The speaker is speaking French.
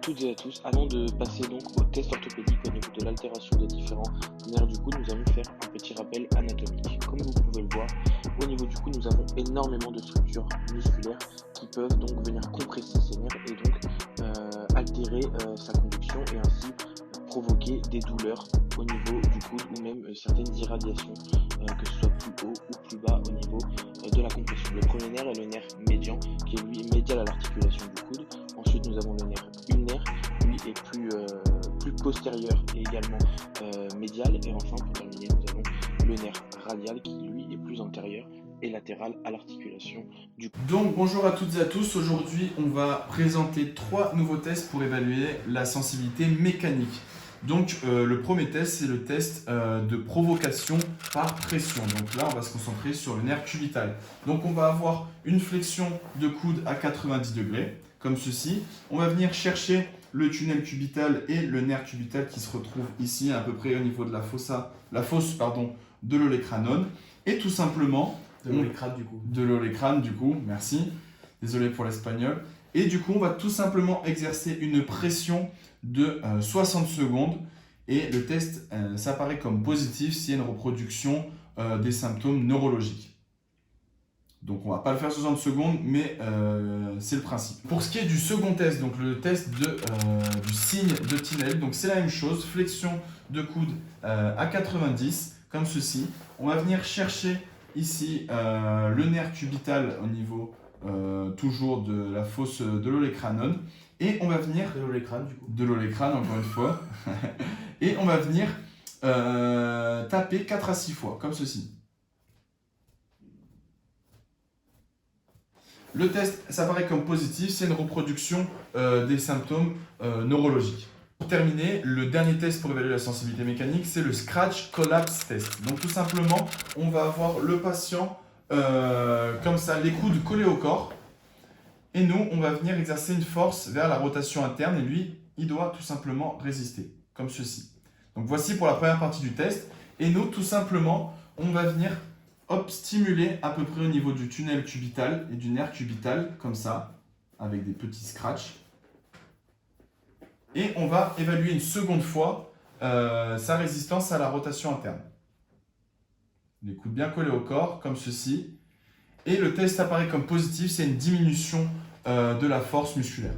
toutes et à tous. Avant de passer donc au test orthopédique au niveau de l'altération des différents nerfs du coude, nous allons faire un petit rappel anatomique. Comme vous pouvez le voir, au niveau du coude, nous avons énormément de structures musculaires qui peuvent donc venir compresser ces nerfs et donc altérer sa conduction et ainsi provoquer des douleurs au niveau du coude ou même certaines irradiations, que ce soit plus haut ou plus bas au niveau de la compression. Le premier nerf est le nerf médian qui est lui médial à l'articulation du coude. Ensuite nous avons le nerf ulnaire, lui est plus postérieur et également médial. Et enfin pour terminer nous avons le nerf radial qui lui est plus antérieur et latéral à l'articulation du coude. Donc bonjour à toutes et à tous, aujourd'hui on va présenter 3 nouveaux tests pour évaluer la sensibilité mécanique. Donc le premier test c'est le test de provocation par pression. Donc là on va se concentrer sur le nerf cubital. Donc on va avoir une flexion de coude à 90 degrés comme ceci. On va venir chercher le tunnel cubital et le nerf cubital qui se retrouve ici à peu près au niveau de la fosse de l'olecranone. Et tout simplement de l'olecrane du coup. De l'olecrane du coup, merci. Désolé pour l'espagnol. Et du coup, on va tout simplement exercer une pression de 60 secondes. Et le test s'apparaît comme positif s'il y a une reproduction des symptômes neurologiques. Donc on ne va pas le faire 60 secondes, mais c'est le principe. Pour ce qui est du second test, donc le test du signe de Tinel, donc c'est la même chose, flexion de coude à 90, comme ceci. On va venir chercher ici le nerf cubital au niveau toujours de la fosse de l'olecranone. Et on va venir... De l'olecrane du coup. De l'olecrane encore une fois. Et on va venir taper 4 à 6 fois, comme ceci. Le test s'apparaît comme positif, c'est une reproduction des symptômes neurologiques. Pour terminer, le dernier test pour évaluer la sensibilité mécanique, c'est le Scratch Collapse Test. Donc tout simplement, on va avoir le patient comme ça, les coudes collés au corps. Et nous, on va venir exercer une force vers la rotation interne et lui, il doit tout simplement résister, comme ceci. Donc voici pour la première partie du test. Et nous, tout simplement, on va venir stimuler à peu près au niveau du tunnel cubital et du nerf cubital, comme ça, avec des petits scratchs. Et on va évaluer une seconde fois sa résistance à la rotation interne. Les coudes bien collés au corps, comme ceci. Et le test apparaît comme positif, c'est une diminution de la force musculaire.